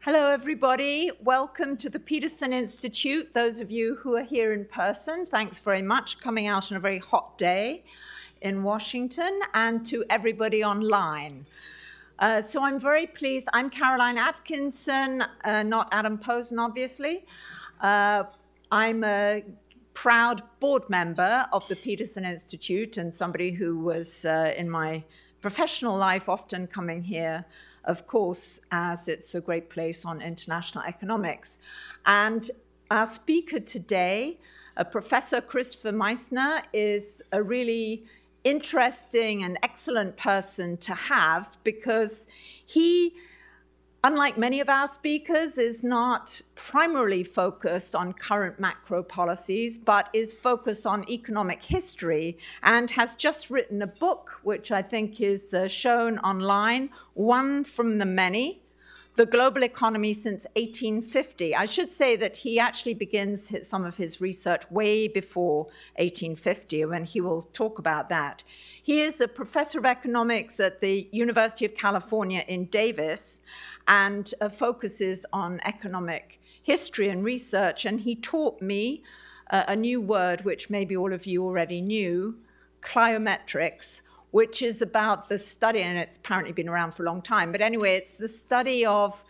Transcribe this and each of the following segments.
Hello, everybody. Welcome to the Peterson Institute. Those of you who are here in person, thanks very much, coming out on a very hot day in Washington, and to everybody online. So I'm very pleased. I'm Caroline Atkinson, not Adam Posen, obviously. I'm a proud board member of the Peterson Institute and somebody who was in my professional life often coming here, of course, as it's a great place on international economics. And our speaker today, Professor Christopher Meissner, is a really interesting and excellent person to have because he, unlike many of our speakers, is not primarily focused on current macro policies, but is focused on economic history and has just written a book, which I think is shown online, One from the Many, The Global Economy Since 1850. I should say that he actually begins some of his research way before 1850, when he will talk about that. He is a professor of economics at the University of California in Davis, and focuses on economic history and research. And he taught me a new word, which maybe all of you already knew, cliometrics, which is about the study, and it's apparently been around for a long time. But anyway, it's the study of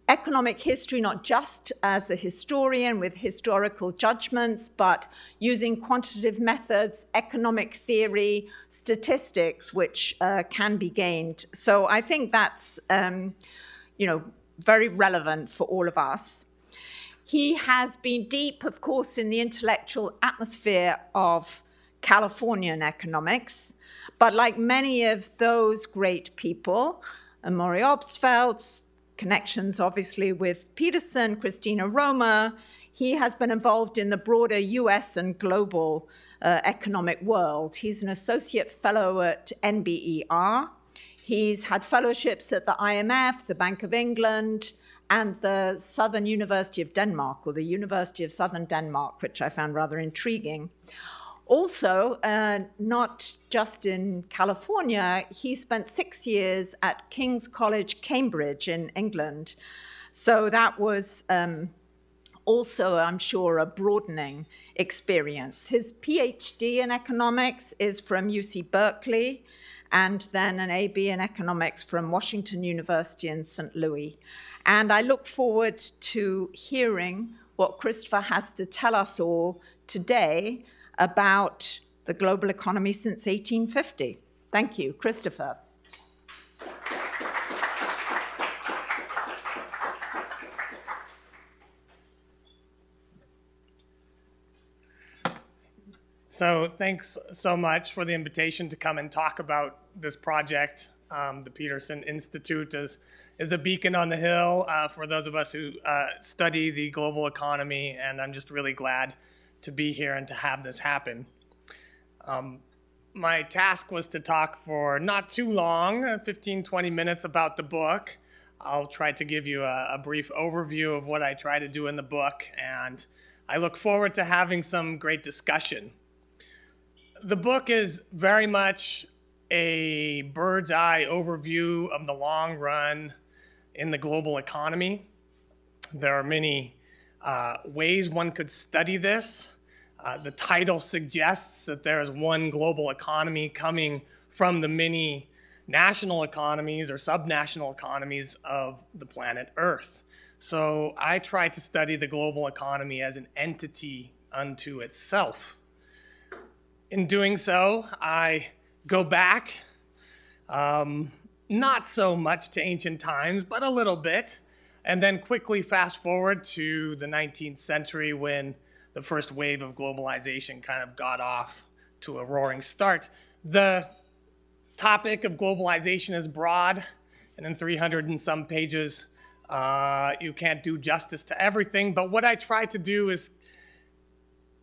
economic history, not just as a historian with historical judgments, but using quantitative methods, economic theory, statistics, which can be gained. So I think that's very relevant for all of us. He has been deep, of course, in the intellectual atmosphere of Californian economics, but like many of those great people, Maury Obstfeld's connections, obviously, with Peterson, Christina Roma, he has been involved in the broader US and global economic world. He's an associate fellow at NBER. He's had fellowships at the IMF, the Bank of England, and the Southern University of Denmark, or the University of Southern Denmark, which I found rather intriguing. Also, not just in California, he spent 6 years at King's College, Cambridge in England. So that was also, I'm sure, a broadening experience. His PhD in economics is from UC Berkeley, and then an AB in economics from Washington University in St. Louis. And I look forward to hearing what Christopher has to tell us all today about the global economy since 1850. Thank you, Christopher. So thanks so much for the invitation to come and talk about this project. The Peterson Institute is a beacon on the hill for those of us who study the global economy, and I'm just really glad to be here and to have this happen. My task was to talk for not too long, 15, 20 minutes about the book. I'll try to give you a brief overview of what I try to do in the book, and I look forward to having some great discussion. The book is very much a bird's eye overview of the long run in the global economy. There are many ways one could study this. The title suggests that there is one global economy coming from the many national economies or subnational economies of the planet Earth. So I try to study the global economy as an entity unto itself. In doing so, I go back, not so much to ancient times, but a little bit, and then quickly fast forward to the 19th century when the first wave of globalization kind of got off to a roaring start. The topic of globalization is broad, and in 300 and some pages, you can't do justice to everything, but what I try to do is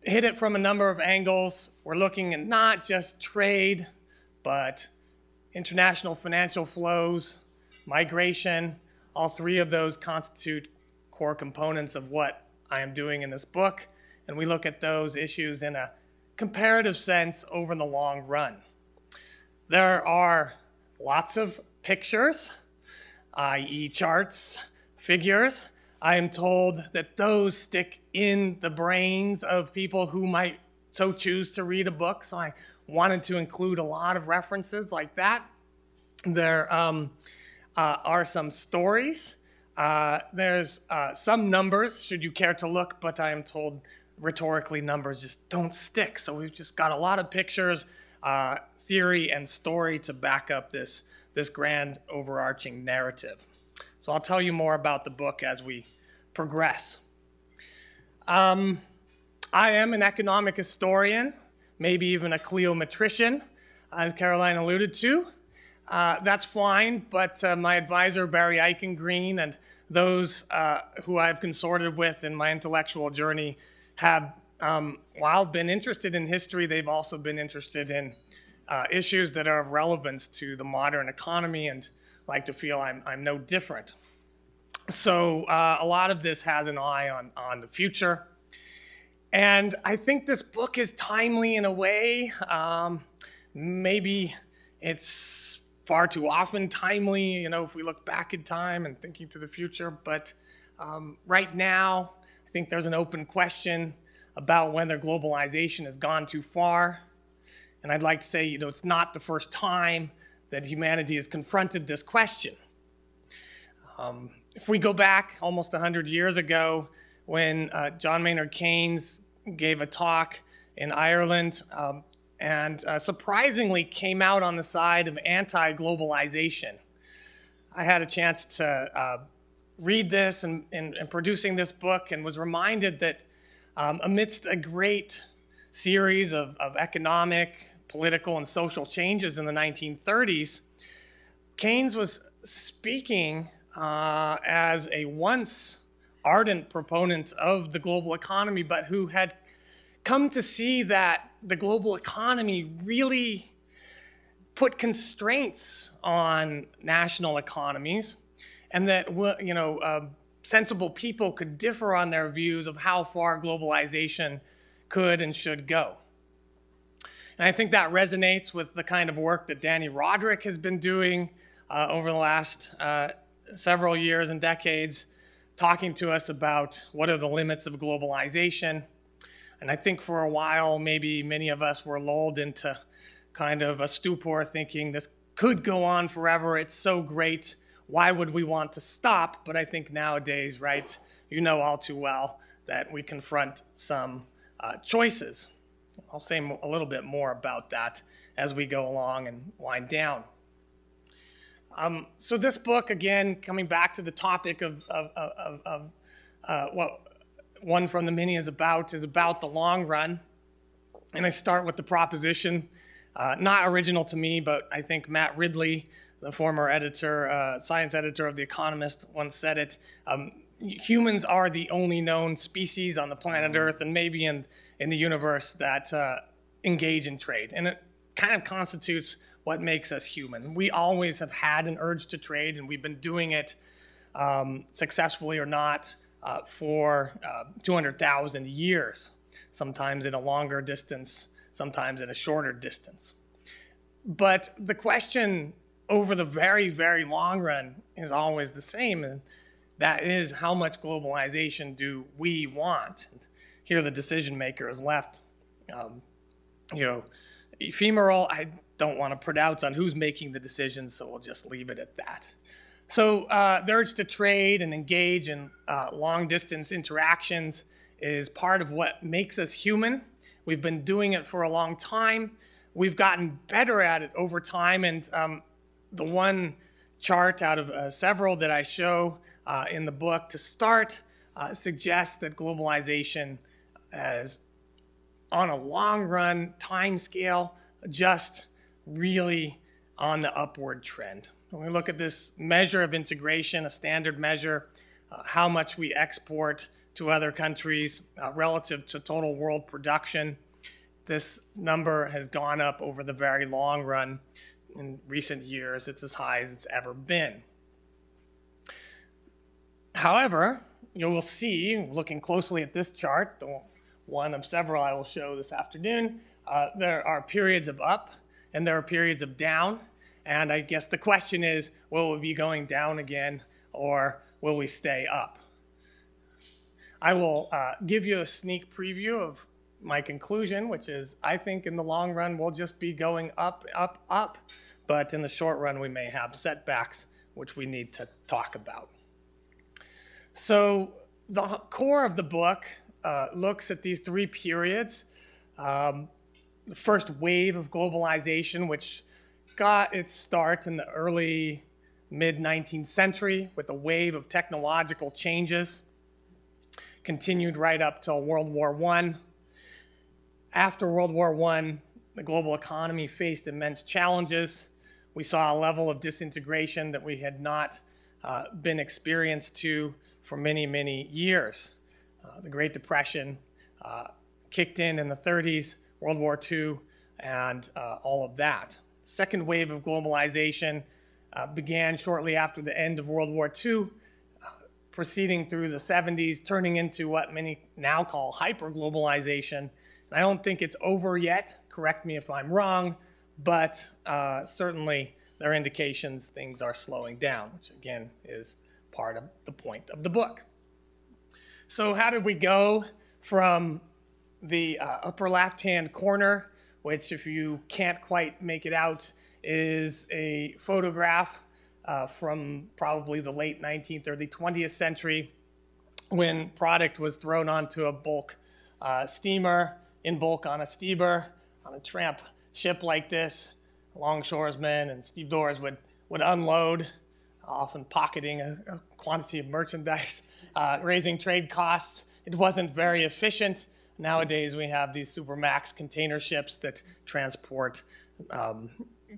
hit it from a number of angles. We're looking at not just trade, but international financial flows, migration. All three of those constitute core components of what I am doing in this book. And we look at those issues in a comparative sense over the long run. There are lots of pictures, i.e. charts, figures. I am told that those stick in the brains of people who might so choose to read a book. So I wanted to include a lot of references like that. There are some stories. There's some numbers, should you care to look, but I am told rhetorically numbers just don't stick. So we've just got a lot of pictures, theory, and story to back up this grand overarching narrative. So I'll tell you more about the book as we progress. I am an economic historian, maybe even a Cleometrician, as Caroline alluded to. That's fine, but my advisor, Barry Eichengreen, and those who I've consorted with in my intellectual journey have, while been interested in history, they've also been interested in issues that are of relevance to the modern economy, and like to feel I'm no different. So a lot of this has an eye on the future. And I think this book is timely in a way. Maybe it's far too often timely, you know, if we look back in time and thinking to the future. But right now, I think there's an open question about whether globalization has gone too far. And I'd like to say, you know, it's not the first time that humanity has confronted this question. If we go back almost 100 years ago, when John Maynard Keynes gave a talk in Ireland and surprisingly came out on the side of anti-globalization. I had a chance to read this in producing this book, and was reminded that amidst a great series of economic, political, and social changes in the 1930s, Keynes was speaking as a once ardent proponent of the global economy, but who had come to see that the global economy really put constraints on national economies, and that, you know, sensible people could differ on their views of how far globalization could and should go. And I think that resonates with the kind of work that Danny Roderick has been doing over the last several years and decades, talking to us about what are the limits of globalization. And I think for a while, maybe many of us were lulled into kind of a stupor, thinking this could go on forever. It's so great. Why would we want to stop? But I think nowadays, right, you know all too well that we confront some choices. I'll say a little bit more about that as we go along and wind down. So this book, again, coming back to the topic of what One from the Many is about the long run. And I start with the proposition, not original to me, but I think Matt Ridley, the former editor, science editor of The Economist, once said it. Humans are the only known species on the planet Earth, and maybe in the universe, that engage in trade. And it kind of constitutes what makes us human. We always have had an urge to trade, and we've been doing it successfully or not for 200,000 years, sometimes at a longer distance, sometimes at a shorter distance. But the question over the very, very long run is always the same, and that is, how much globalization do we want? And here the decision maker is left, you know, ephemeral. I don't want to pronounce on who's making the decisions, so we'll just leave it at that. So the urge to trade and engage in long-distance interactions is part of what makes us human. We've been doing it for a long time. We've gotten better at it over time, and the one chart out of several that I show in the book to start suggests that globalization is, on a long-run time scale, just really on the upward trend. When we look at this measure of integration, a standard measure, how much we export to other countries relative to total world production, this number has gone up over the very long run. In recent years, it's as high as it's ever been. However, you will see, looking closely at this chart, the one of several I will show this afternoon, there are periods of up and there are periods of down. And I guess the question is, will we be going down again, or will we stay up? I will give you a sneak preview of my conclusion, which is I think in the long run we'll just be going up, up, up, but in the short run we may have setbacks which we need to talk about. So the core of the book looks at these three periods. The first wave of globalization, which got its start in the early mid-19th century with a wave of technological changes, continued right up till World War I. After World War I, the global economy faced immense challenges. We saw a level of disintegration that we had not been experienced to for many, many years. The Great Depression kicked in the 30s, World War II, and all of that. The second wave of globalization began shortly after the end of World War II, proceeding through the 70s, turning into what many now call hyper-globalization. And I don't think it's over yet, correct me if I'm wrong, but certainly there are indications things are slowing down, which again is part of the point of the book. So how did we go from the upper left-hand corner, which if you can't quite make it out, is a photograph from probably the late 19th or the 20th century when product was thrown onto a bulk steamer, in bulk on a steamer, on a tramp ship like this. Longshoresmen and stevedores would unload, often pocketing a quantity of merchandise, raising trade costs. It wasn't very efficient. Nowadays we have these supermax container ships that transport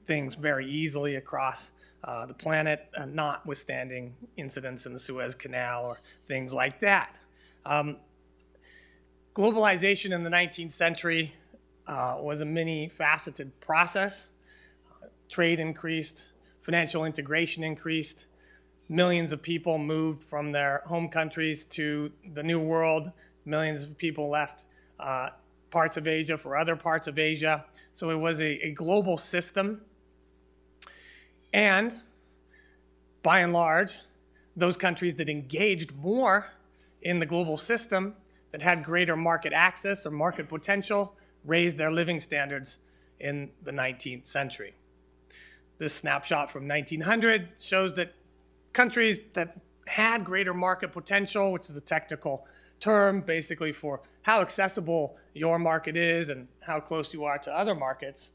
things very easily across the planet, notwithstanding incidents in the Suez Canal or things like that. Globalization in the 19th century was a many-faceted process. Trade increased, financial integration increased, millions of people moved from their home countries to the New World, millions of people left parts of Asia for other parts of Asia. So it was a global system. And by and large, those countries that engaged more in the global system, that had greater market access or market potential, raised their living standards in the 19th century. This snapshot from 1900 shows that countries that had greater market potential, which is a technical term basically for how accessible your market is and how close you are to other markets,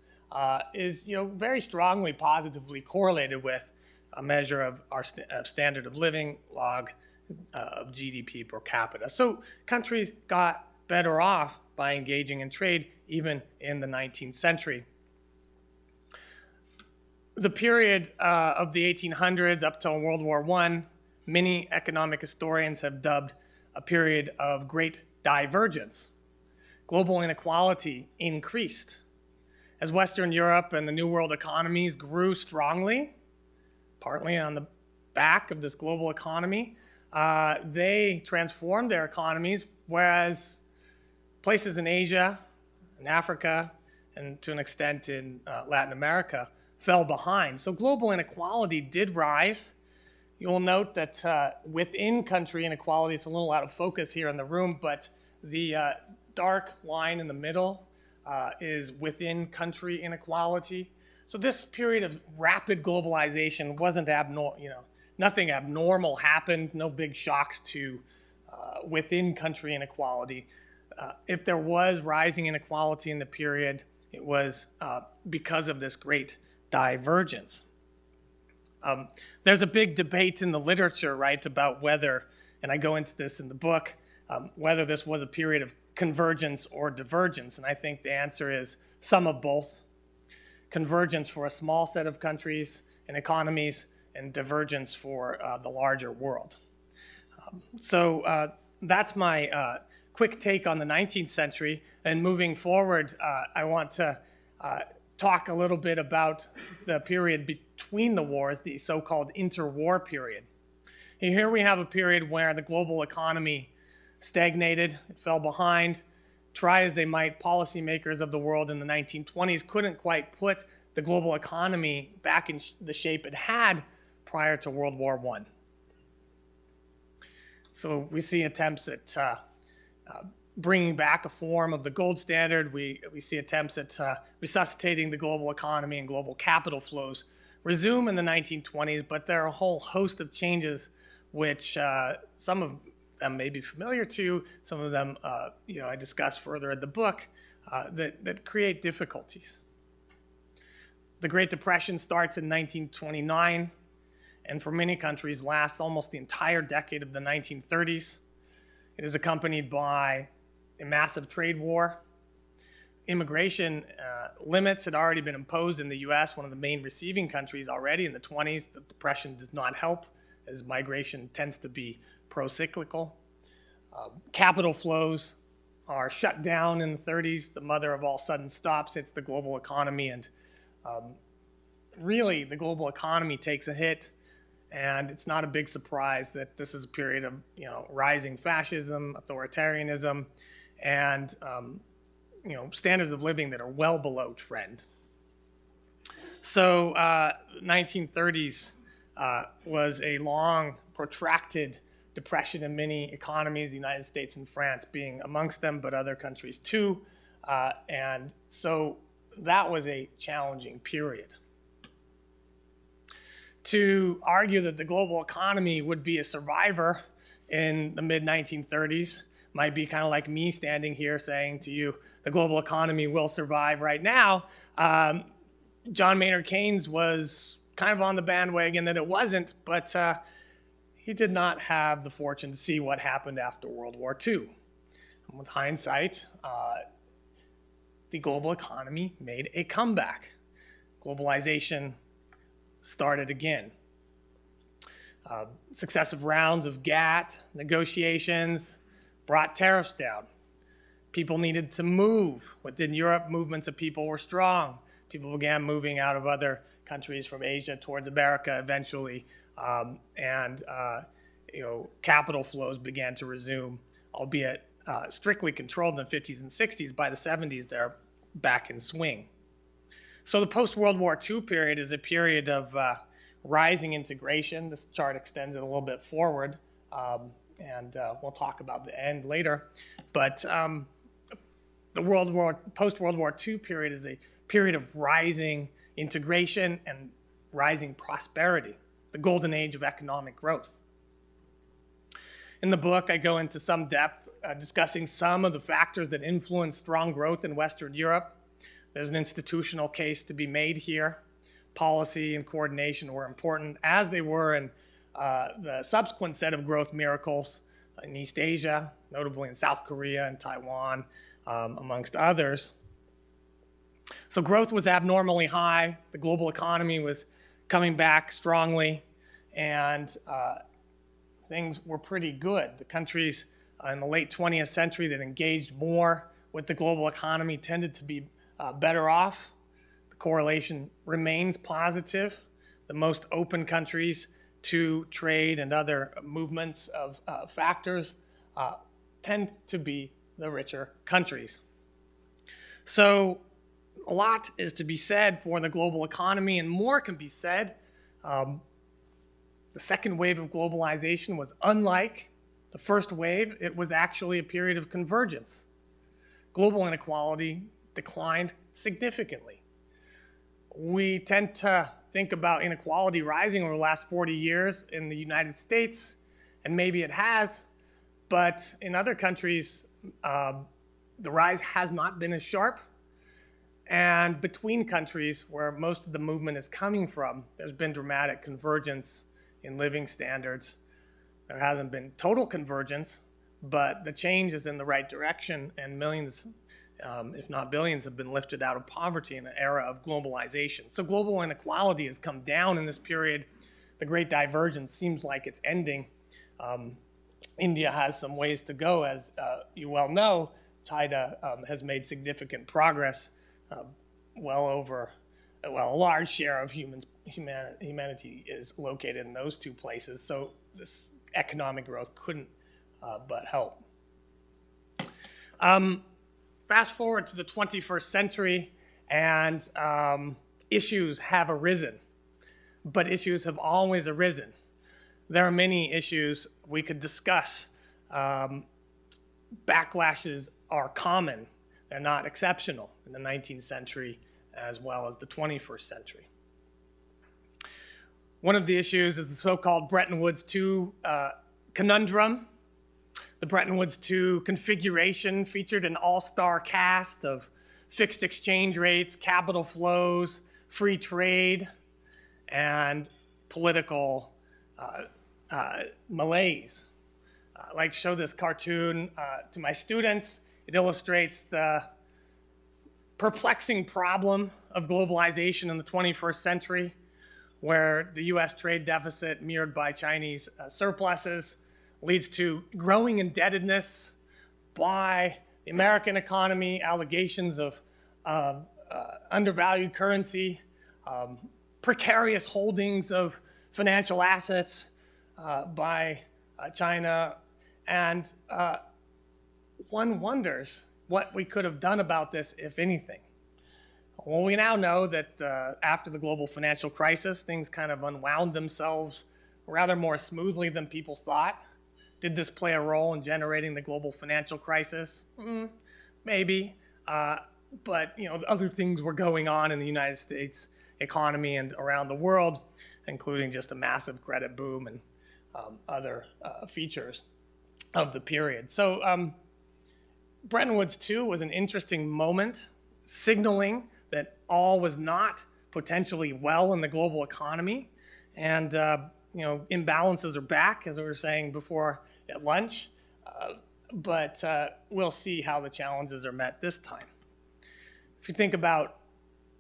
is very strongly positively correlated with a measure of our standard of living, log of GDP per capita. So countries got better off by engaging in trade even in the 19th century. The period of the 1800s up till World War I, many economic historians have dubbed a period of great divergence. Global inequality increased. As Western Europe and the New World economies grew strongly, partly on the back of this global economy, they transformed their economies, whereas places in Asia, in Africa, and to an extent in Latin America fell behind. So global inequality did rise. You'll note that within country inequality, it's a little out of focus here in the room, but the dark line in the middle is within country inequality. So this period of rapid globalization wasn't abnormal, nothing abnormal happened, no big shocks to within country inequality. If there was rising inequality in the period, it was because of this great divergence. There's a big debate in the literature, right, about whether, and I go into this in the book, whether this was a period of convergence or divergence. And I think the answer is some of both. Convergence for a small set of countries and economies, and divergence for the larger world. So that's my quick take on the 19th century. And moving forward, I want to talk a little bit about the period between the wars, the so-called interwar period. And here we have a period where the global economy stagnated, it fell behind. Try as they might, policymakers of the world in the 1920s couldn't quite put the global economy back in the shape it had prior to World War I. So we see attempts at bringing back a form of the gold standard. We see attempts at resuscitating the global economy, and global capital flows resume in the 1920s, but there are a whole host of changes which some of them may be familiar to, some of them I discuss further in the book, that create difficulties. The Great Depression starts in 1929, and for many countries lasts almost the entire decade of the 1930s. It is accompanied by a massive trade war. Immigration limits had already been imposed in the US, one of the main receiving countries already in the 20s. The Depression does not help, as migration tends to be pro-cyclical. Capital flows are shut down in the 30s. The mother of all sudden stops hits the global economy, and really the global economy takes a hit. And it's not a big surprise that this is a period of rising fascism, authoritarianism, and standards of living that are well below trend. So 1930s was a long, protracted depression in many economies, the United States and France being amongst them, but other countries too. And so that was a challenging period. To argue that the global economy would be a survivor in the mid-1930s might be kind of like me standing here saying to you, the global economy will survive right now. John Maynard Keynes was kind of on the bandwagon that it wasn't, but he did not have the fortune to see what happened after World War II. And with hindsight, the global economy made a comeback. Globalization started again. Successive rounds of GATT negotiations brought tariffs down. People needed to move. Within Europe, movements of people were strong. People began moving out of other countries from Asia towards America eventually, and capital flows began to resume, albeit strictly controlled in the 50s and 60s. By the 70s, they're back in swing. So the post-World War II period is a period of rising integration. This chart extends it a little bit forward, and we'll talk about the end later. But the post-World War II period is a period of rising integration and rising prosperity, the golden age of economic growth. In the book, I go into some depth discussing some of the factors that influence strong growth in Western Europe. There's an institutional case to be made here. Policy and coordination were important, as they were in the subsequent set of growth miracles in East Asia, notably in South Korea and Taiwan, amongst others. So growth was abnormally high. The global economy was coming back strongly, and things were pretty good. The countries in the late 20th century that engaged more with the global economy tended to be better off. The correlation remains positive. The most open countries to trade and other movements of factors tend to be the richer countries. So a lot is to be said for the global economy, and more can be said. The second wave of globalization was unlike the first wave. It was actually a period of convergence. Global inequality declined significantly. We tend to think about inequality rising over the last 40 years in the United States, and maybe it has, but in other countries, the rise has not been as sharp. And between countries, where most of the movement is coming from, there's been dramatic convergence in living standards. There hasn't been total convergence, but the change is in the right direction, and millions, if not billions, have been lifted out of poverty in an era of globalization. So global inequality has come down in this period. The great divergence seems like it's ending. India has some ways to go, as you well know. China has made significant progress. A large share of humanity is located in those two places. So this economic growth couldn't but help. Fast forward to the 21st century, and issues have arisen, but issues have always arisen. there are many issues we could discuss. Backlashes are common. They're not exceptional in the 19th century as well as the 21st century. One of the issues is the so-called Bretton Woods II conundrum. The Bretton Woods II configuration featured an all-star cast of fixed exchange rates, capital flows, free trade, and political malaise. I like to show this cartoon to my students. It illustrates the perplexing problem of globalization in the 21st century, where the US trade deficit mirrored by Chinese surpluses leads to growing indebtedness by the American economy, allegations of undervalued currency, precarious holdings of financial assets by China, and one wonders what we could have done about this, if anything. Well, we now know that after the global financial crisis, things kind of unwound themselves rather more smoothly than people thought. Did this play a role in generating the global financial crisis? Maybe, but other things were going on in the United States economy and around the world, including just a massive credit boom and other features of the period. So Bretton Woods II was an interesting moment, signaling that all was not potentially well in the global economy, and imbalances are back, as we were saying before at lunch, but we'll see how the challenges are met this time. If you think about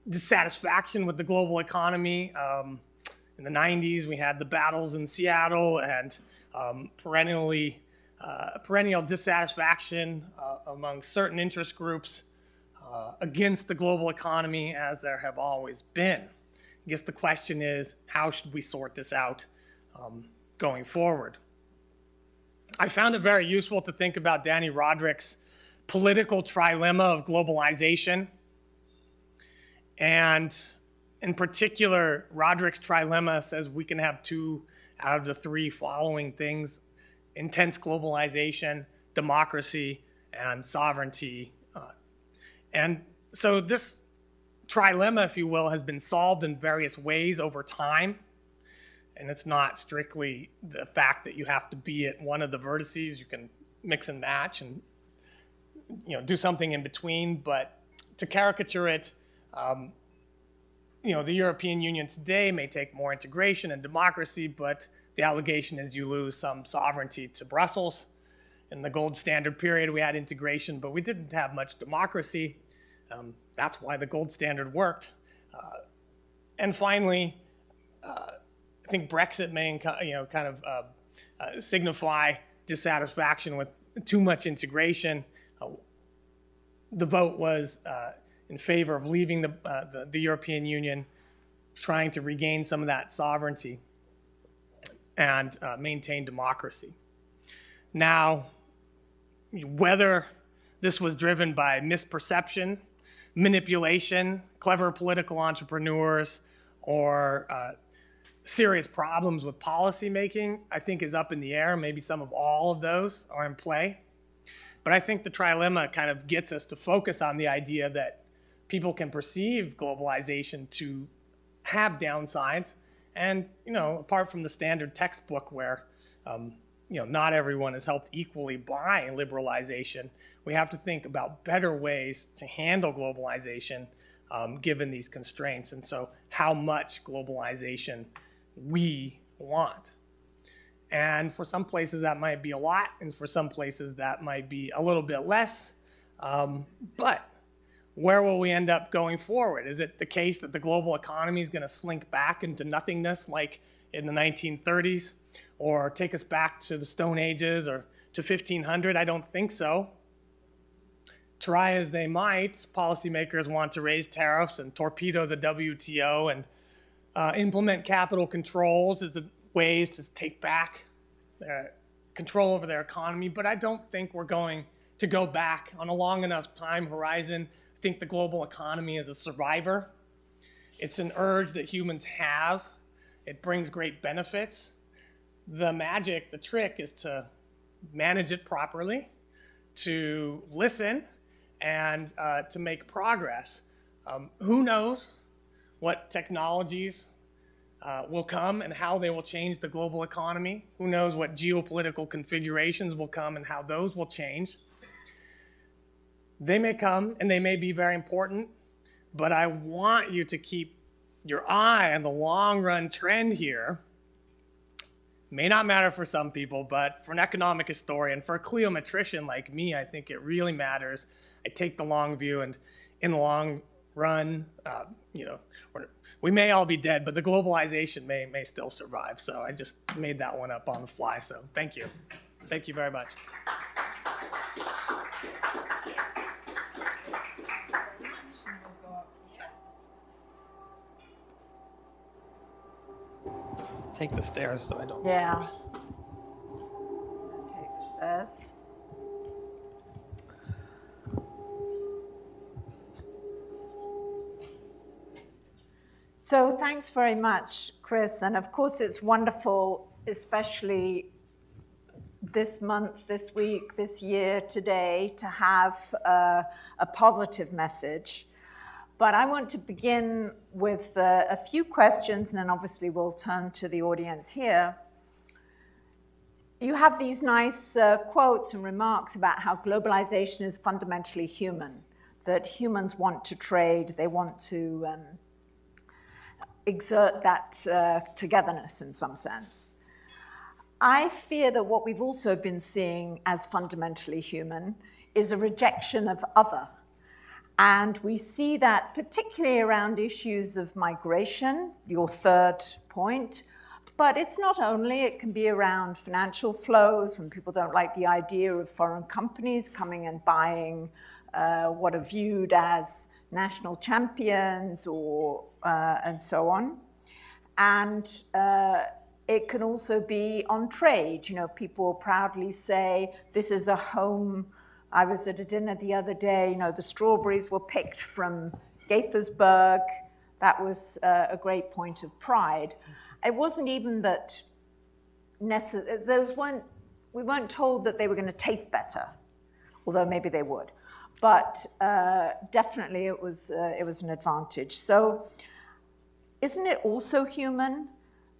dissatisfaction with the global economy, in the 90s we had the battles in Seattle and perennial dissatisfaction among certain interest groups against the global economy, as there have always been. I guess the question is, how should we sort this out going forward? I found it very useful to think about Danny Roderick's political trilemma of globalization. And in particular, Roderick's trilemma says we can have 2 out of the 3 following things: intense globalization, democracy, and sovereignty. And so this trilemma, if you will, has been solved in various ways over time. And it's not strictly the fact that you have to be at one of the vertices. You can mix and match and do something in between. But to caricature it, the European Union today may take more integration and democracy, but the allegation is you lose some sovereignty to Brussels. In the gold standard period, we had integration, but we didn't have much democracy. That's why the gold standard worked. And finally, I think Brexit may kind of signify dissatisfaction with too much integration. The vote was in favor of leaving the European Union, trying to regain some of that sovereignty and maintain democracy. Now, whether this was driven by misperception, manipulation, clever political entrepreneurs, or serious problems with policymaking, I think is up in the air. Maybe some of all of those are in play. But I think the trilemma kind of gets us to focus on the idea that people can perceive globalization to have downsides. And, apart from the standard textbook where, not everyone is helped equally by liberalization, we have to think about better ways to handle globalization given these constraints. And so how much globalization we want. And for some places that might be a lot, and for some places that might be a little bit less. But where will we end up going forward? Is it the case that the global economy is going to slink back into nothingness like in the 1930s, or take us back to the Stone Ages or to 1500? I don't think so. Try as they might, policymakers want to raise tariffs and torpedo the WTO and implement capital controls as ways to take back control over their economy. But I don't think we're going to go back on a long enough time horizon. I think the global economy is a survivor. It's an urge that humans have. It brings great benefits. the magic, the trick is to manage it properly, to listen, and to make progress. Who knows what technologies will come and how they will change the global economy? Who knows what geopolitical configurations will come and how those will change? They may come and they may be very important, but I want you to keep your eye on the long run trend here. May not matter for some people, but for an economic historian, for a cliometrician like me, I think it really matters. I take the long view, and in the long run, we may all be dead, but the globalization may still survive. So I just made that one up on the fly. So thank you. Thank you very much. Take the stairs so I don't. Yeah. Take the stairs. So thanks very much, Chris. And of course, it's wonderful, especially this month, this week, this year, today, to have a positive message. But I want to begin with a few questions, and then obviously we'll turn to the audience here. You have these nice quotes and remarks about how globalization is fundamentally human, that humans want to trade, they want to exert that togetherness in some sense. I fear that what we've also been seeing as fundamentally human is a rejection of other. And we see that particularly around issues of migration, your third point. But it's not only, it can be around financial flows, when people don't like the idea of foreign companies coming and buying what are viewed as national champions or and so on. And it can also be on trade. You know, people proudly say, this is a home. I was at a dinner the other day, you know, the strawberries were picked from Gaithersburg. That was a great point of pride. It wasn't even that we weren't told that they were going to taste better, although maybe they would. But definitely it was an advantage. So isn't it also human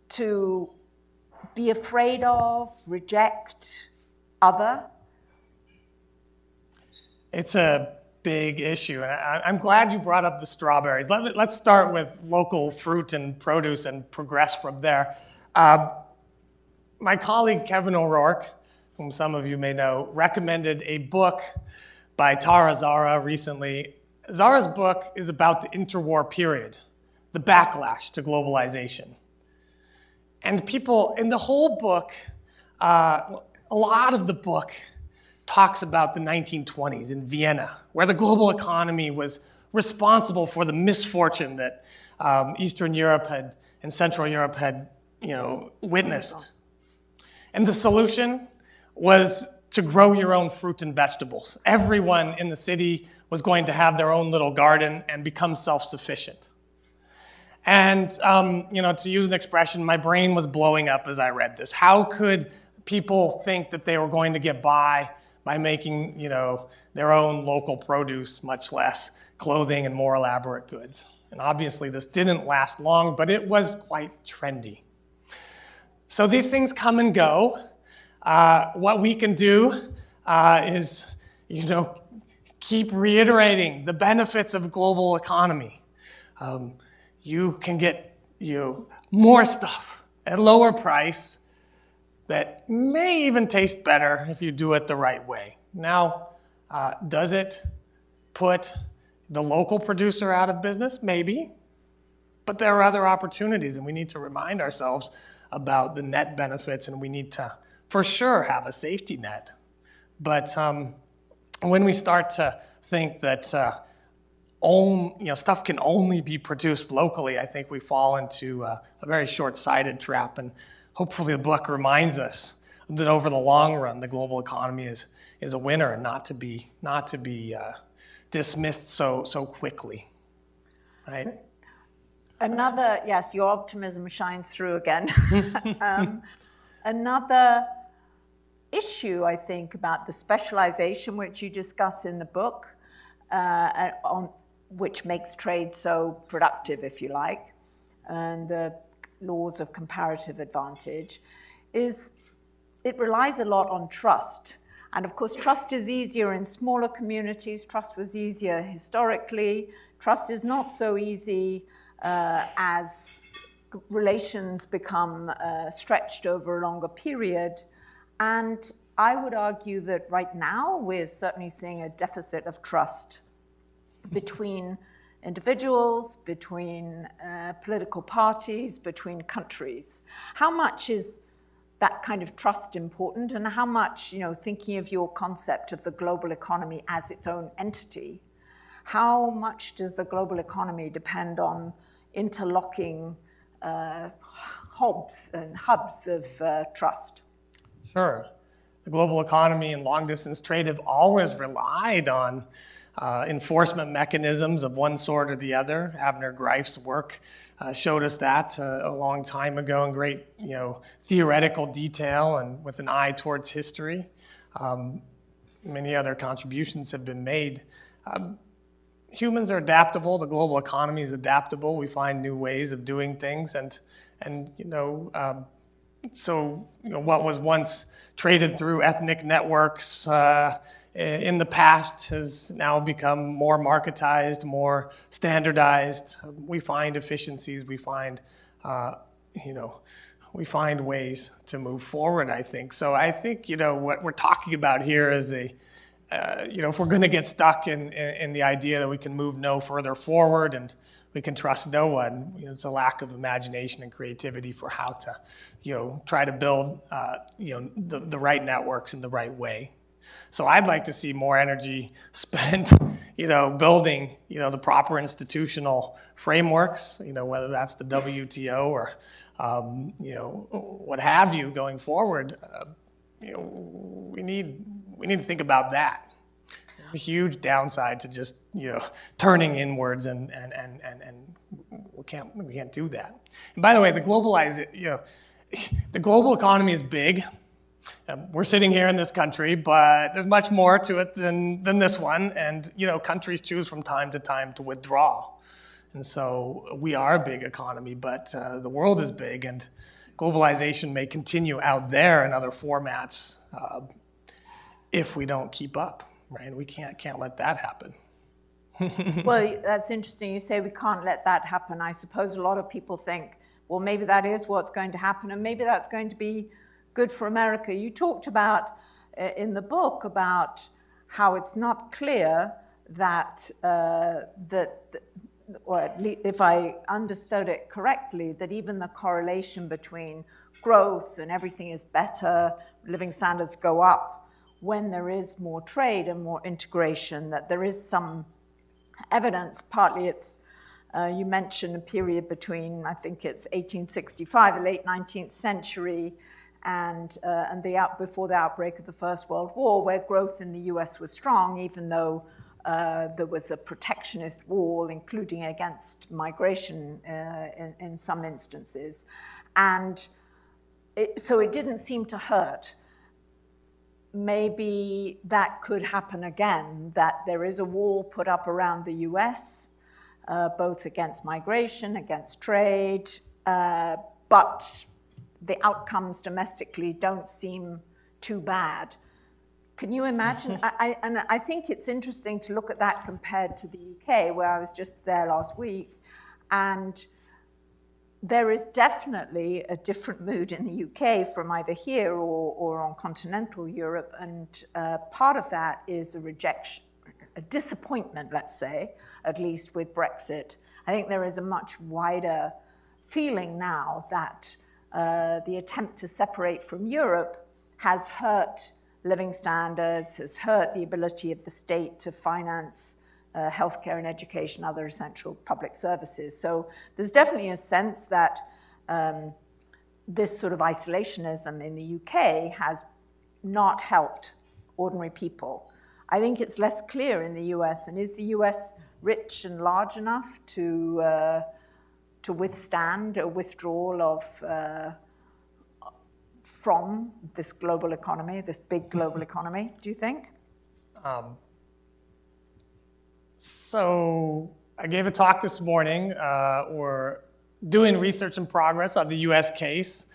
to be afraid of, reject other? It's a big issue, and I'm glad you brought up the strawberries. Let's start with local fruit and produce and progress from there. My colleague Kevin O'Rourke, whom some of you may know, recommended a book by Tara Zara recently. Zara's book is about the interwar period, the backlash to globalization. And people in the whole book, a lot of the book talks about the 1920s in Vienna, where the global economy was responsible for the misfortune that Eastern Europe and Central Europe had, witnessed. And the solution was to grow your own fruit and vegetables. Everyone in the city was going to have their own little garden and become self-sufficient. And, to use an expression, my brain was blowing up as I read this. How could people think that they were going to get by making, their own local produce, much less clothing and more elaborate goods? And obviously this didn't last long, but it was quite trendy. So these things come and go. What we can do is, keep reiterating the benefits of global economy. You can get more stuff at lower price that may even taste better if you do it the right way. Now, does it put the local producer out of business? Maybe. But there are other opportunities, and we need to remind ourselves about the net benefits, and we need to, for sure, have a safety net. But when we start to think that stuff can only be produced locally, I think we fall into a very short-sighted trap. And hopefully the book reminds us that over the long run, the global economy is a winner and not to be dismissed so quickly, right? Yes, your optimism shines through again. Another issue, I think, about the specialization which you discuss in the book, which makes trade so productive, if you like, and the laws of comparative advantage, is it relies a lot on trust. And of course, trust is easier in smaller communities. Trust was easier historically. Trust is not so easy as relations become stretched over a longer period. And I would argue that right now we're certainly seeing a deficit of trust between individuals, between political parties, between countries. How much is that kind of trust important, and how much, thinking of your concept of the global economy as its own entity, how much does the global economy depend on interlocking hubs of trust? Sure. The global economy and long-distance trade have always relied on enforcement mechanisms of one sort or the other. Avner Greif's work showed us that a long time ago in great, theoretical detail and with an eye towards history. Many other contributions have been made. Humans are adaptable. The global economy is adaptable. We find new ways of doing things, so what was once traded through ethnic networks in the past has now become more marketized, more standardized. We find efficiencies. We find, we find ways to move forward, I think. So I think, what we're talking about here is if we're going to get stuck in the idea that we can move no further forward and we can trust no one, it's a lack of imagination and creativity for how to, try to build, the right networks in the right way. So I'd like to see more energy spent, building, the proper institutional frameworks, whether that's the WTO or, what have you going forward. We need to think about that. There's a huge downside to just, turning inwards and we can't do that. And by the way, the global economy is big. We're sitting here in this country, but there's much more to it than this one. And, countries choose from time to time to withdraw. And so we are a big economy, but the world is big, and globalization may continue out there in other formats if we don't keep up, right? We can't let that happen. Well, that's interesting. You say we can't let that happen. I suppose a lot of people think, well, maybe that is what's going to happen, and maybe that's going to be good for America. You talked about, in the book, about how it's not clear that, or at least if I understood it correctly, that even the correlation between growth and everything is better, living standards go up when there is more trade and more integration, that there is some evidence. Partly it's, you mentioned a period between, I think it's 1865, the late 19th century, and before the outbreak of the First World War, where growth in the US was strong, even though there was a protectionist wall, including against migration in some instances. And so it didn't seem to hurt. Maybe that could happen again, that there is a wall put up around the US, both against migration, against trade, but the outcomes domestically don't seem too bad. Can you imagine? And I think it's interesting to look at that compared to the UK, where I was just there last week. And there is definitely a different mood in the UK from either here or on continental Europe. And part of that is a rejection, a disappointment, let's say, at least with Brexit. I think there is a much wider feeling now that the attempt to separate from Europe has hurt living standards, has hurt the ability of the state to finance healthcare and education, other essential public services. So there's definitely a sense that this sort of isolationism in the UK has not helped ordinary people. I think it's less clear in the US. And is the US rich and large enough to withstand a withdrawal of from this global economy, this big global economy, do you think? So I gave a talk this morning. We're doing research in progress on the US case,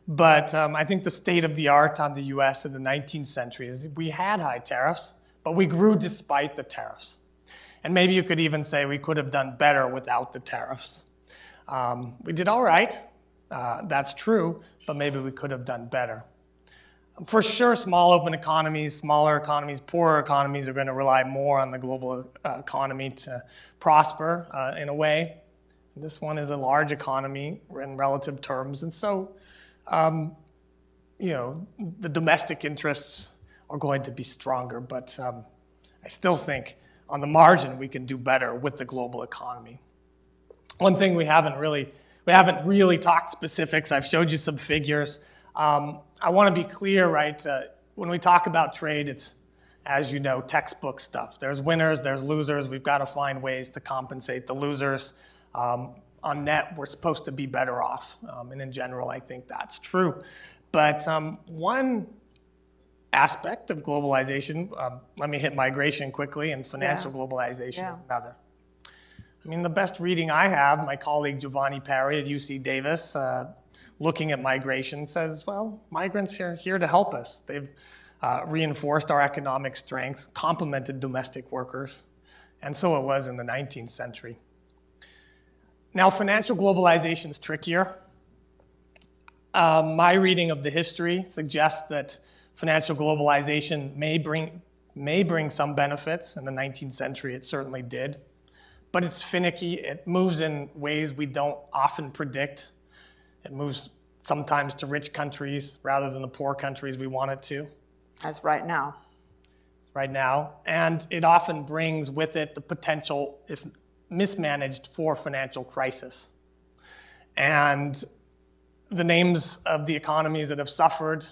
but I think the state of the art on the US in the 19th century is we had high tariffs, but we grew despite the tariffs. And maybe you could even say we could have done better without the tariffs. We did all right, that's true, but maybe we could have done better. For sure, small open economies, smaller economies, poorer economies are going to rely more on the global economy to prosper in a way. This one is a large economy in relative terms, and so the domestic interests are going to be stronger, but I still think on the margin we can do better with the global economy. One thing we haven't really talked specifics. I've showed you some figures. I want to be clear, right? When we talk about trade, it's, as you know, textbook stuff. There's winners, there's losers. We've got to find ways to compensate the losers. On net, we're supposed to be better off. And in general, I think that's true. But one aspect of globalization, let me hit migration quickly, and financial globalization is another. I mean, the best reading I have, my colleague Giovanni Parri at UC Davis, looking at migration, says, well, migrants are here to help us. They've reinforced our economic strengths, complemented domestic workers, and so it was in the 19th century. Now, financial globalization is trickier. My reading of the history suggests that financial globalization may bring some benefits. In the 19th century, it certainly did. But it's finicky. It moves in ways we don't often predict. It moves sometimes to rich countries rather than the poor countries we want it to. As right now. Right now. And it often brings with it the potential, if mismanaged, for financial crisis. And the names of the economies that have suffered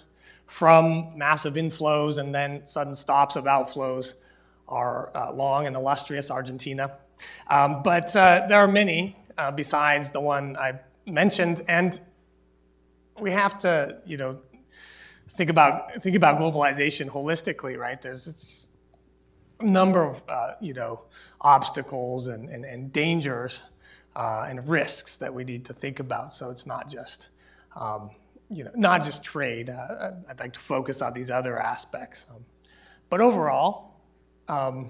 from massive inflows and then sudden stops of outflows are long and illustrious. Argentina. But there are many besides the one I mentioned, and we have to, think about globalization holistically, right? There's a number of, obstacles and dangers and risks that we need to think about. So it's not just, not just trade. I'd like to focus on these other aspects. But overall, and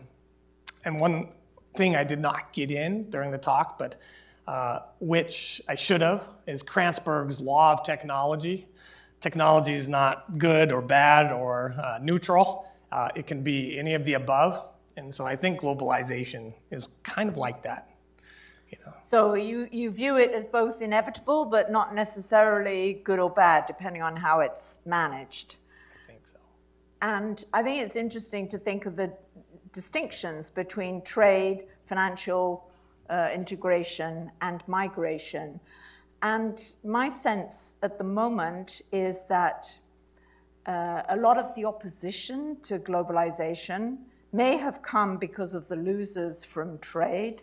one thing I did not get in during the talk, but which I should have, is Kranzberg's law of technology. Technology is not good or bad or neutral. It can be any of the above. And so I think globalization is kind of like that. So you view it as both inevitable, but not necessarily good or bad, depending on how it's managed. I think so. And I think it's interesting to think of the distinctions between trade, financial integration, and migration. And my sense at the moment is that a lot of the opposition to globalization may have come because of the losers from trade,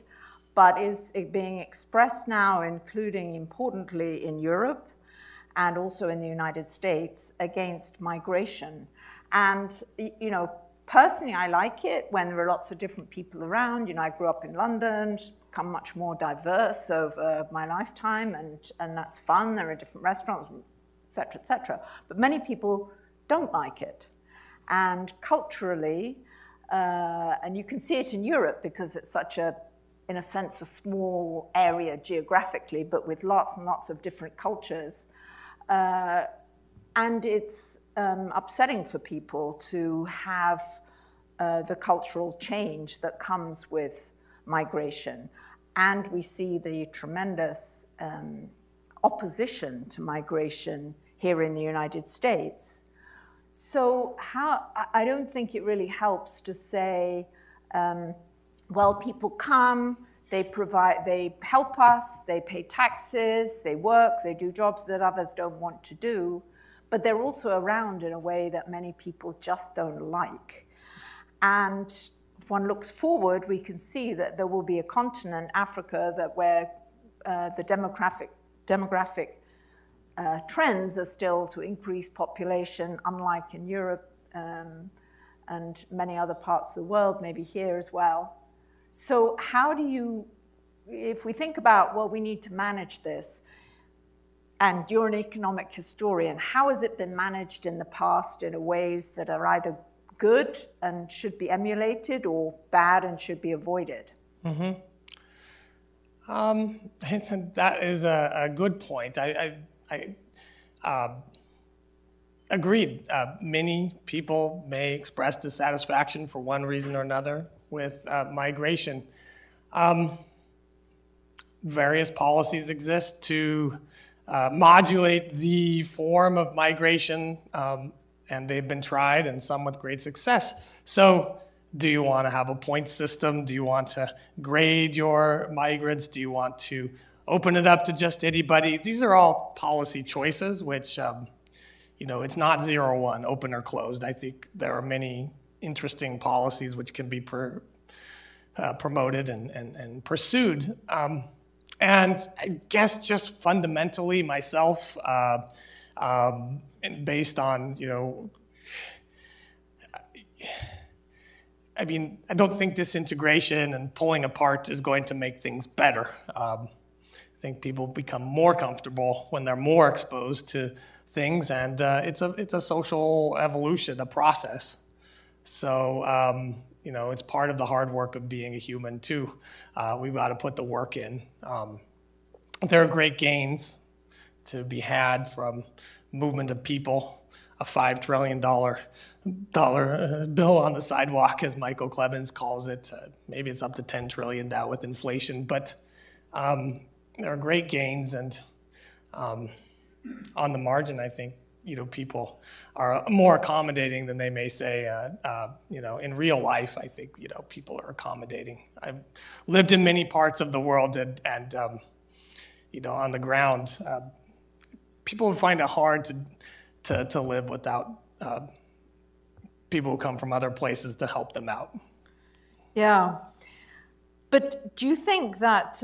but is being expressed now, including importantly in Europe and also in the United States, against migration. And, personally, I like it when there are lots of different people around. I grew up in London, become much more diverse over my lifetime, and that's fun. There are different restaurants, et cetera, et cetera. But many people don't like it. And culturally, and you can see it in Europe because it's such in a sense, a small area geographically, but with lots and lots of different cultures. And it's upsetting for people to have the cultural change that comes with migration. And we see the tremendous opposition to migration here in the United States. So I don't think it really helps to say, well, people come, they help us, they pay taxes, they work, they do jobs that others don't want to do, but they're also around in a way that many people just don't like. And if one looks forward, we can see that there will be a continent, Africa, where the demographic trends are still to increase population, unlike in Europe and many other parts of the world, maybe here as well. So how do you, if we think about, well, we need to manage this, and you're an economic historian, how has it been managed in the past in ways that are either good and should be emulated or bad and should be avoided? Mm-hmm. That is a good point. I agreed. Many people may express dissatisfaction for one reason or another with migration. Various policies exist to modulate the form of migration, and they've been tried, and some with great success. So do you want to have a point system? Do you want to grade your migrants? Do you want to open it up to just anybody? These are all policy choices, which, it's not 0-1, open or closed. I think there are many interesting policies which can be promoted and pursued. And I guess just fundamentally myself, based on, I don't think disintegration and pulling apart is going to make things better. I think people become more comfortable when they're more exposed to things, and it's a social evolution, a process. So, it's part of the hard work of being a human too. We've got to put the work in. There are great gains to be had from movement of people, a $5 trillion bill on the sidewalk, as Michael Clemens calls it. Maybe it's up to 10 trillion now with inflation, but there are great gains, and on the margin, I think people are more accommodating than they may say. In real life, I think people are accommodating. I've lived in many parts of the world, and on the ground, people would find it hard to live without people who come from other places to help them out. Yeah, but do you think that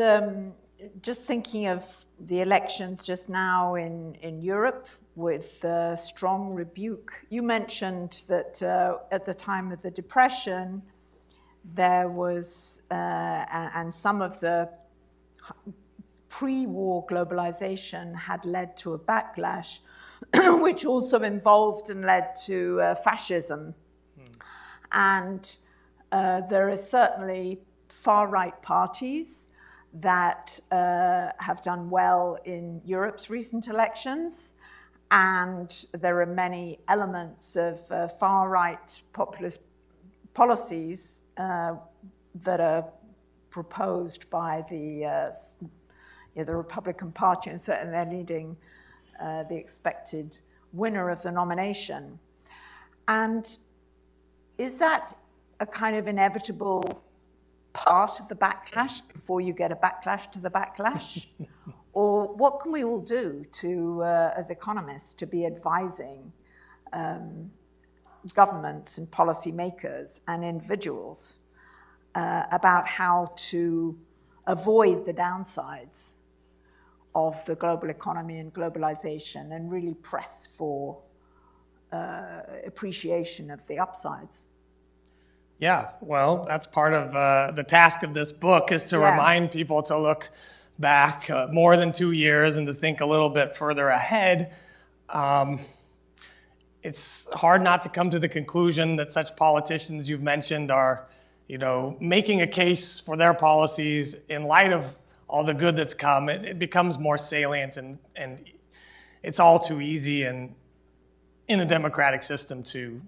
just thinking of the elections just now in Europe, with strong rebuke. You mentioned that at the time of the Depression, there was, and some of the pre-war globalization had led to a backlash, which also involved and led to fascism. And there are certainly far-right parties that have done well in Europe's recent elections. And there are many elements of far-right populist policies that are proposed by the Republican Party, and certainly they're leading the expected winner of the nomination. And is that a kind of inevitable part of the backlash before you get a backlash to the backlash? Or what can we all do to, as economists, to be advising governments and policymakers and individuals about how to avoid the downsides of the global economy and globalization and really press for appreciation of the upsides? Yeah, well, that's part of the task of this book, is to remind people to look back more than 2 years and to think a little bit further ahead. It's hard not to come to the conclusion that such politicians you've mentioned are, making a case for their policies in light of all the good that's come. It becomes more salient, and it's all too easy and in a democratic system to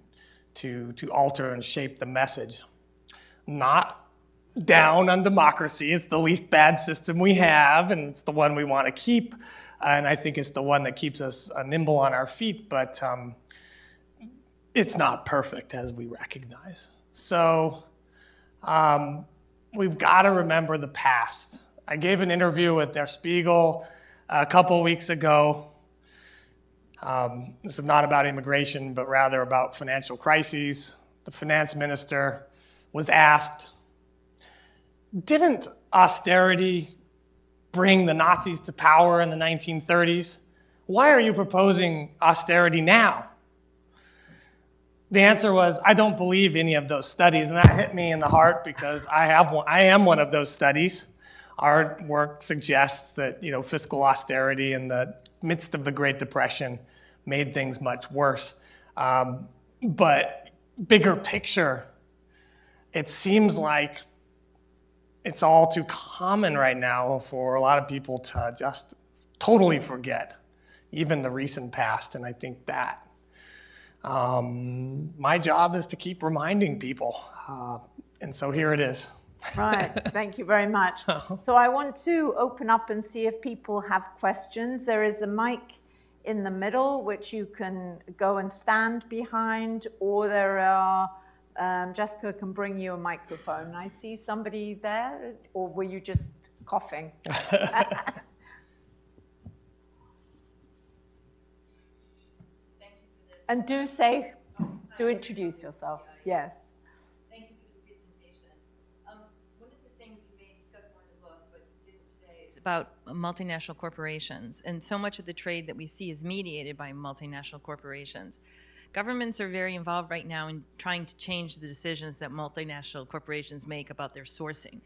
alter and shape the message. Not down on democracy. It's the least bad system we have, and it's the one we want to keep. And I think it's the one that keeps us nimble on our feet, but it's not perfect, as we recognize. So we've got to remember the past. I gave an interview with Der Spiegel a couple weeks ago. This is not about immigration, but rather about financial crises. The finance minister was asked, didn't austerity bring the Nazis to power in the 1930s? why are you proposing austerity now? The answer was, I don't believe any of those studies, and that hit me in the heart because I am one of those studies. Our work suggests that fiscal austerity in the midst of the Great Depression made things much worse. But bigger picture, it seems like it's all too common right now for a lot of people to just totally forget even the recent past, and I think that my job is to keep reminding people, and so here it is. Right, thank you very much. So I want to open up and see if people have questions. There is a mic in the middle which you can go and stand behind, or there are, Jessica can bring you a microphone. I see somebody there, or were you just coughing? And do introduce yourself. Yes. Thank you for this presentation. One of the things you may discuss more in the book, but didn't today, is about multinational corporations. And so much of the trade that we see is mediated by multinational corporations. Governments are very involved right now in trying to change the decisions that multinational corporations make about their sourcing,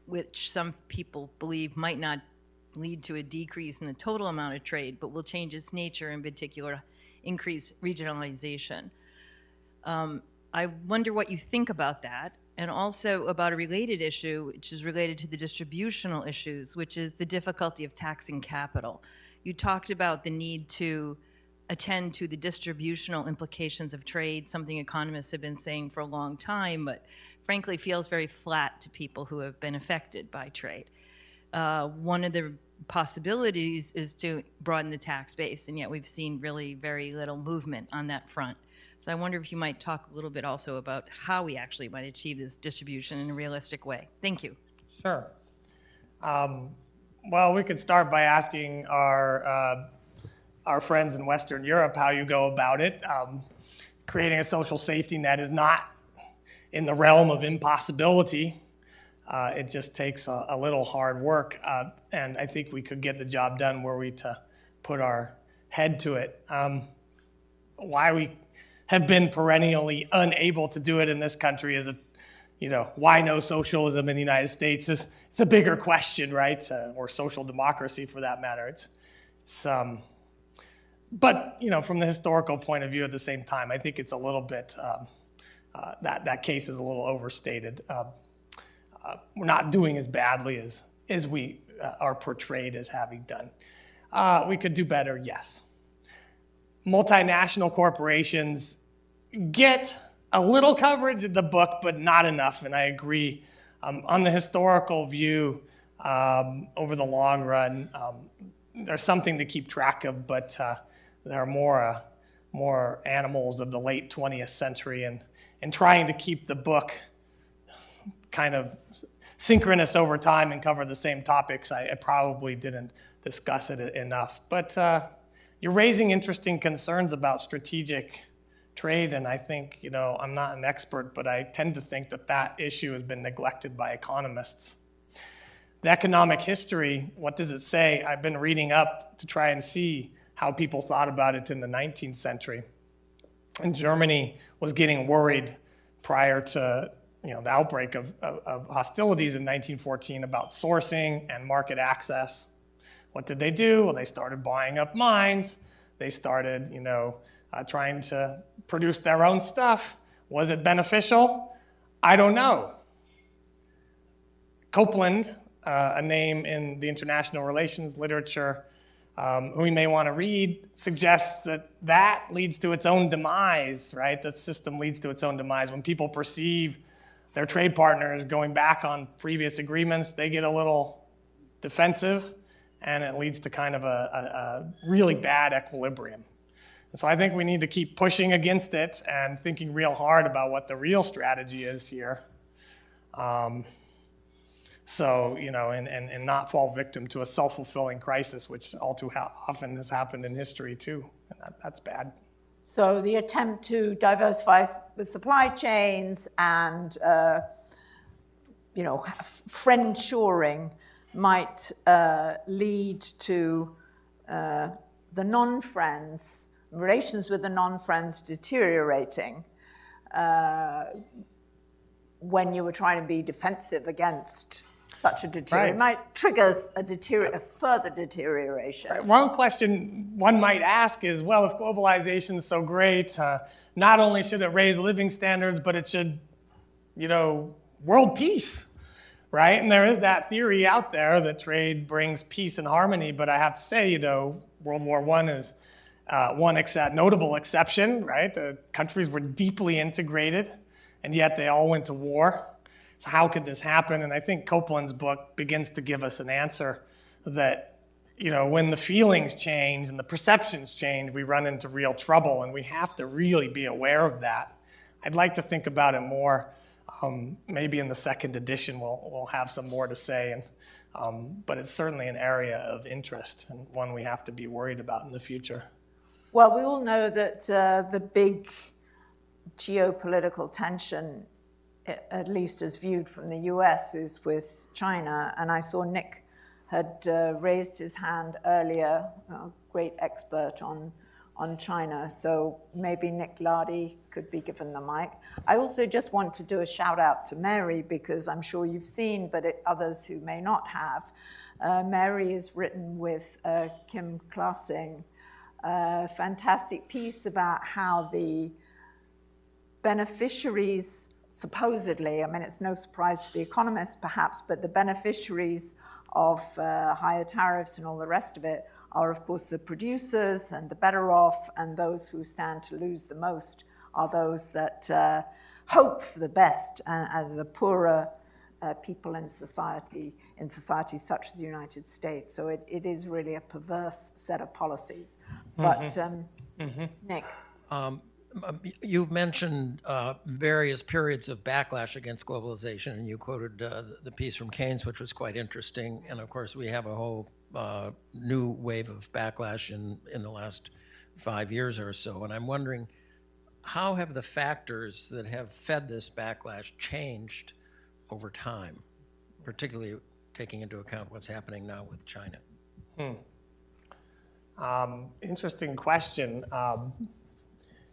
which some people believe might not lead to a decrease in the total amount of trade, but will change its nature, in particular increase regionalization. I wonder what you think about that, and also about a related issue, which is related to the distributional issues, which is the difficulty of taxing capital. You talked about the need to attend to the distributional implications of trade, something economists have been saying for a long time, but frankly feels very flat to people who have been affected by trade. One of the possibilities is to broaden the tax base, and yet we've seen really very little movement on that front. So I wonder if you might talk a little bit also about how we actually might achieve this distribution in a realistic way. Thank you. Sure. Well, we could start by asking our friends in Western Europe how you go about it. Creating a social safety net is not in the realm of impossibility. It just takes a little hard work, and I think we could get the job done were we to put our head to it. Why we have been perennially unable to do it in this country is, why no socialism in the United States it's a bigger question, right? Or social democracy for that matter. But from the historical point of view at the same time, I think it's a little bit, that case is a little overstated. We're not doing as badly as we are portrayed as having done. We could do better, yes. Multinational corporations get a little coverage in the book, but not enough, and I agree. On the historical view, over the long run, there's something to keep track of, but there are more animals of the late 20th century, and trying to keep the book kind of synchronous over time and cover the same topics, I probably didn't discuss it enough. But you're raising interesting concerns about strategic trade, and I think, I'm not an expert, but I tend to think that issue has been neglected by economists. The economic history, what does it say? I've been reading up to try and see how people thought about it in the 19th century. And Germany was getting worried prior to the outbreak of hostilities in 1914 about sourcing and market access. What did they do? Well, they started buying up mines. They started, trying to produce their own stuff. Was it beneficial? I don't know. Copeland, a name in the international relations literature, who we may want to read, suggests that leads to its own demise, right? The system leads to its own demise. When people perceive their trade partners going back on previous agreements, they get a little defensive, and it leads to kind of a really bad equilibrium. And so I think we need to keep pushing against it and thinking real hard about what the real strategy is here. And not fall victim to a self-fulfilling crisis, which all too often has happened in history too, and that's bad. So the attempt to diversify the supply chains and, friendshoring might lead to the non-friends, relations with the non-friends deteriorating when you were trying to be defensive against such a deterioration. It might trigger a further deterioration. Right. One question one might ask is, well, if globalization is so great, not only should it raise living standards, but it should, world peace, right? And there is that theory out there that trade brings peace and harmony, but I have to say, World War I is one notable exception, right? The countries were deeply integrated, and yet they all went to war. So how could this happen? And I think Copeland's book begins to give us an answer that, when the feelings change and the perceptions change, we run into real trouble, and we have to really be aware of that. I'd like to think about it more. Maybe in the second edition we'll have some more to say, but it's certainly an area of interest and one we have to be worried about in the future. Well, we all know that the big geopolitical tension, at least as viewed from the US, is with China. And I saw Nick had raised his hand earlier, a great expert on China. So maybe Nick Lardy could be given the mic. I also just want to do a shout out to Mary, because I'm sure you've seen, but others who may not have. Mary has written with Kim Klassing a fantastic piece about how the beneficiaries, supposedly, it's no surprise to the economists perhaps, but the beneficiaries of higher tariffs and all the rest of it are, of course, the producers and the better off, and those who stand to lose the most are those that hope for the best, and the poorer people in society such as the United States. So it is really a perverse set of policies. But Nick. You've mentioned various periods of backlash against globalization, and you quoted the piece from Keynes, which was quite interesting. And of course, we have a whole new wave of backlash in the last 5 years or so. And I'm wondering, how have the factors that have fed this backlash changed over time, particularly taking into account what's happening now with China? Interesting question.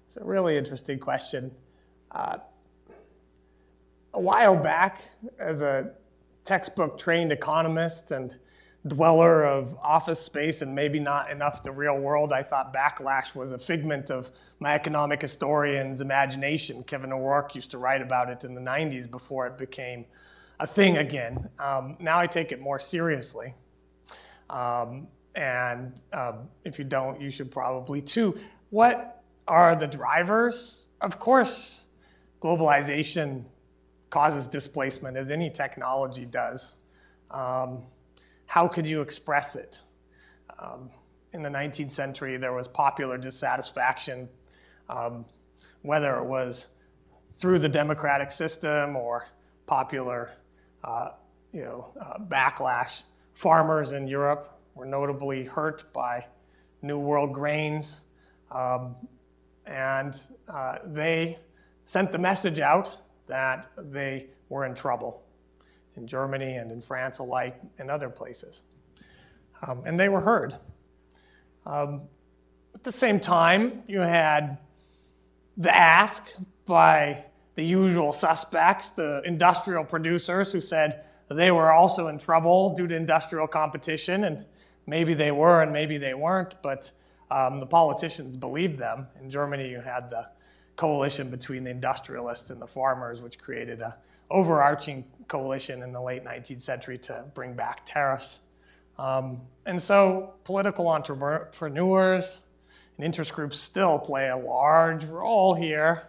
It's a really interesting question. A while back, as a textbook trained economist and dweller of office space and maybe not enough the real world, I thought backlash was a figment of my economic historian's imagination. Kevin O'Rourke used to write about it in the 90s before it became a thing again. Now I take it more seriously. If you don't, you should probably too. What are the drivers? Of course, globalization causes displacement, as any technology does. How could you express it? In the 19th century, there was popular dissatisfaction, whether it was through the democratic system or popular, backlash. Farmers in Europe were notably hurt by New World grains, and they sent the message out that they were in trouble in Germany and in France alike and other places. And they were heard. At the same time, you had the ask by the usual suspects, the industrial producers, who said they were also in trouble due to industrial competition, and maybe they were and maybe they weren't, but the politicians believed them. In Germany, you had the coalition between the industrialists and the farmers, which created an overarching coalition in the late 19th century to bring back tariffs. And so political entrepreneurs and interest groups still play a large role here,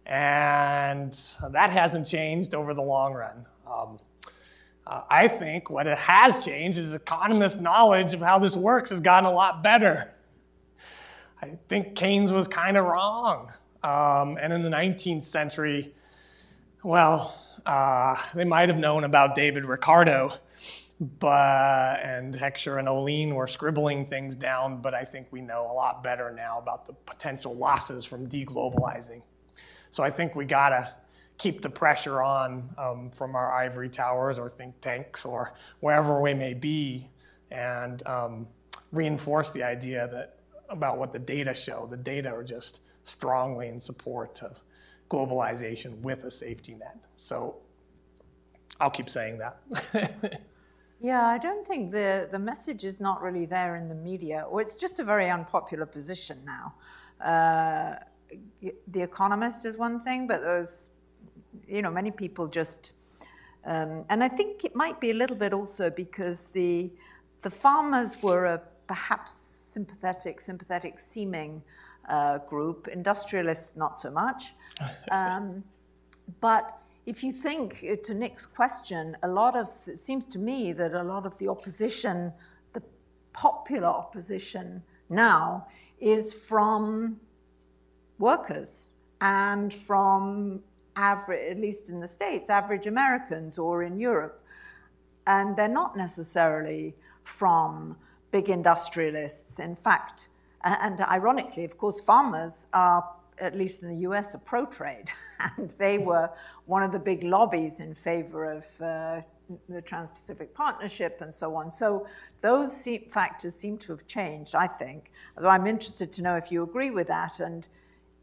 and that hasn't changed over the long run. I think what it has changed is economists' knowledge of how this works has gotten a lot better. I think Keynes was kind of wrong. And in the 19th century, they might have known about David Ricardo, and Heckscher and Olin were scribbling things down, but I think we know a lot better now about the potential losses from de-globalizing. So I think we gotta keep the pressure on from our ivory towers or think tanks or wherever we may be, and reinforce the idea that about what the data show. The data are just strongly in support of globalization with a safety net. So I'll keep saying that. Yeah, I don't think the message is not really there in the media, or it's just a very unpopular position now. The Economist is one thing, but there's, many people just, and I think it might be a little bit also because the farmers were a perhaps sympathetic seeming group, industrialists not so much. But if you think, to Nick's question, it seems to me that a lot of the opposition, the popular opposition now, is from workers and from average, at least in the States, average Americans or in Europe. And they're not necessarily from big industrialists. In fact, and ironically, of course, farmers are, at least in the US, are pro-trade. And they were one of the big lobbies in favor of the Trans-Pacific Partnership and so on. So those factors seem to have changed, I think. Although I'm interested to know if you agree with that, and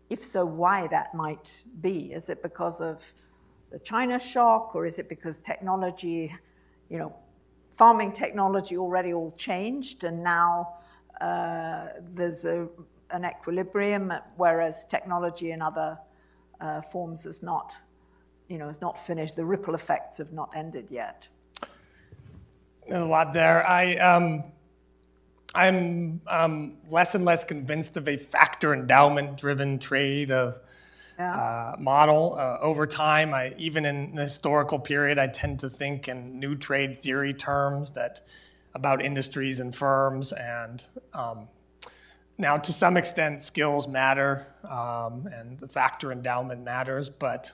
if so, why that might be. Is it because of the China shock, or is it because technology, farming technology already all changed, and now there's an equilibrium, whereas technology in other forms is not, is not finished. The ripple effects have not ended yet. There's a lot there. I'm less and less convinced of a factor endowment-driven trade model. Over time, even in the historical period, I tend to think in new trade theory terms about industries and firms, and now to some extent skills matter, and the factor endowment matters, but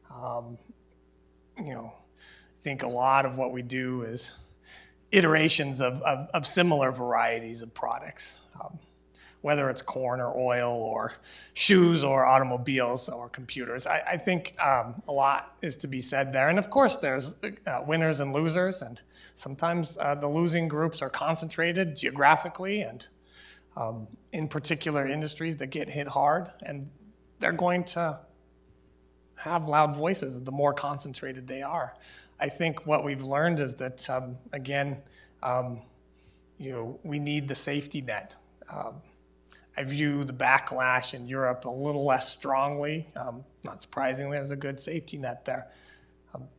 I think a lot of what we do is iterations of similar varieties of products, whether it's corn or oil or shoes or automobiles or computers. I think a lot is to be said there. And of course, there's winners and losers, and sometimes the losing groups are concentrated geographically and in particular industries that get hit hard, and they're going to have loud voices the more concentrated they are. I think what we've learned is that, again, we need the safety net. I view the backlash in Europe a little less strongly. Not surprisingly, there's a good safety net there.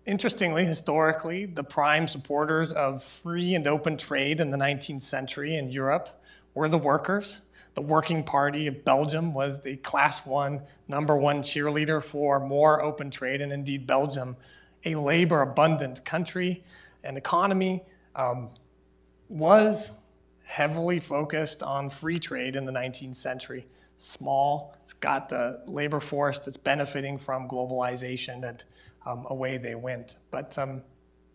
Interestingly, historically, the prime supporters of free and open trade in the 19th century in Europe were the workers. The Working Party of Belgium was the class one, #1 cheerleader for more open trade, and indeed Belgium, a labor-abundant country and economy, was heavily focused on free trade in the 19th century. Small, it's got the labor force that's benefiting from globalization, and away they went. But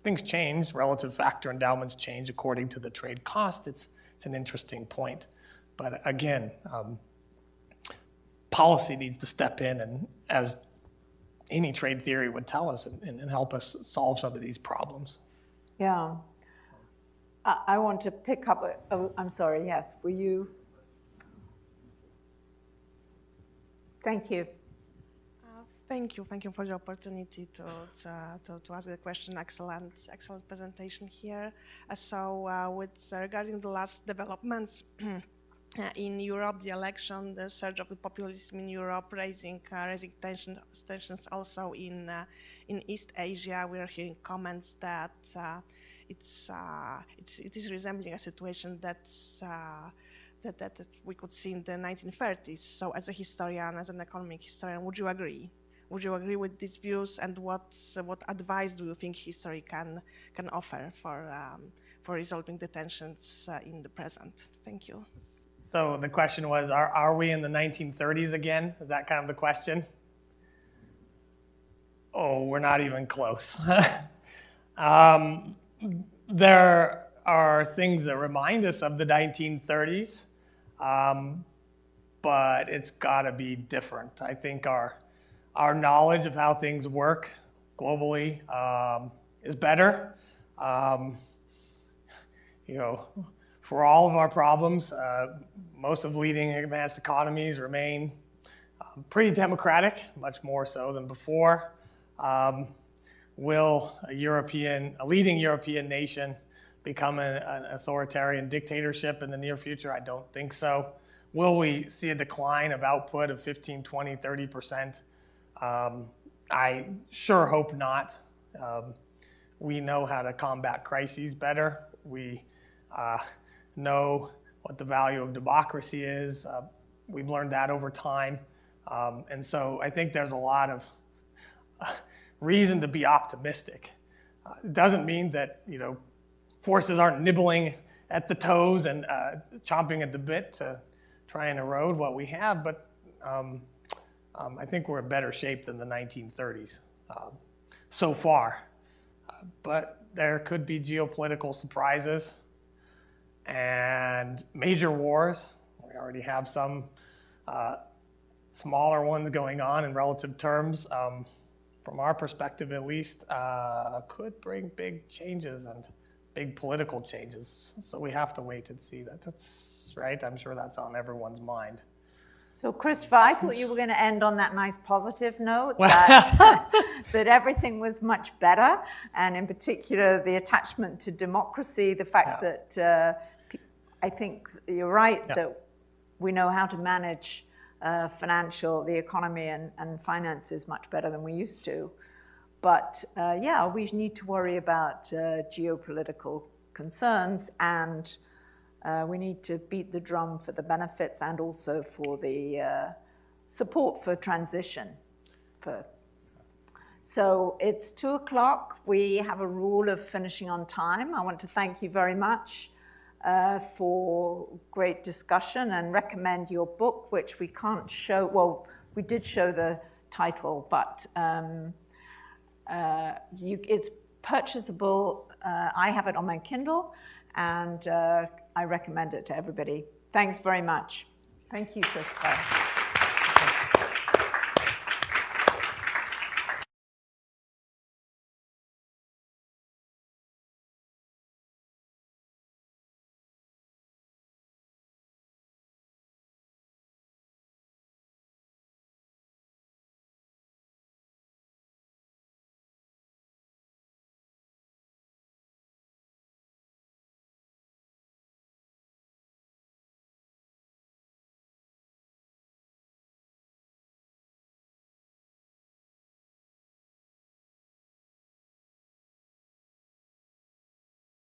things change, relative factor endowments change according to the trade cost. It's an interesting point. But again, policy needs to step in, and as any trade theory would tell us, and help us solve some of these problems. Yeah. I want to pick up, I'm sorry, yes, were you? Thank you. Thank you for the opportunity to ask the question. Excellent presentation here. Regarding the last developments in Europe, the election, the surge of the populism in Europe, raising tensions also in East Asia. We are hearing comments that it is resembling a situation that we could see in the 1930s. So, as a historian, as an economic historian, would you agree? Would you agree with these views? And what advice do you think history can offer for resolving the tensions in the present? Thank you. So the question was, are we in the 1930s again? Is that kind of the question? Oh, we're not even close. There are things that remind us of the 1930s, but it's got to be different. I think our knowledge of how things work globally is better. for all of our problems, most of leading advanced economies remain pretty democratic, much more so than before. Will a leading European nation become an authoritarian dictatorship in the near future? I don't think so. Will we see a decline of output of 15, 20, 30%? I sure hope not. We know how to combat crises better. We know what the value of democracy is. We've learned that over time. And so I think there's a lot of reason to be optimistic. It doesn't mean that, forces aren't nibbling at the toes and chomping at the bit to try and erode what we have, but I think we're in better shape than the 1930s so far. But there could be geopolitical surprises and major wars. We already have some smaller ones going on in relative terms. From our perspective at least, could bring big changes and big political changes. So we have to wait and see that. That's right. I'm sure that's on everyone's mind. So Christopher, I thought you were going to end on that nice positive note that, that everything was much better, and in particular the attachment to democracy, the fact that I think you're right that we know how to manage the economy and finances much better than we used to. But we need to worry about geopolitical concerns, and we need to beat the drum for the benefits and also for the support for transition. So it's 2:00. We have a rule of finishing on time. I want to thank you very much for great discussion and recommend your book, which we can't show. Well, we did show the title, but it's purchasable. I have it on my Kindle, and I recommend it to everybody. Thanks very much. Thank you, Christopher.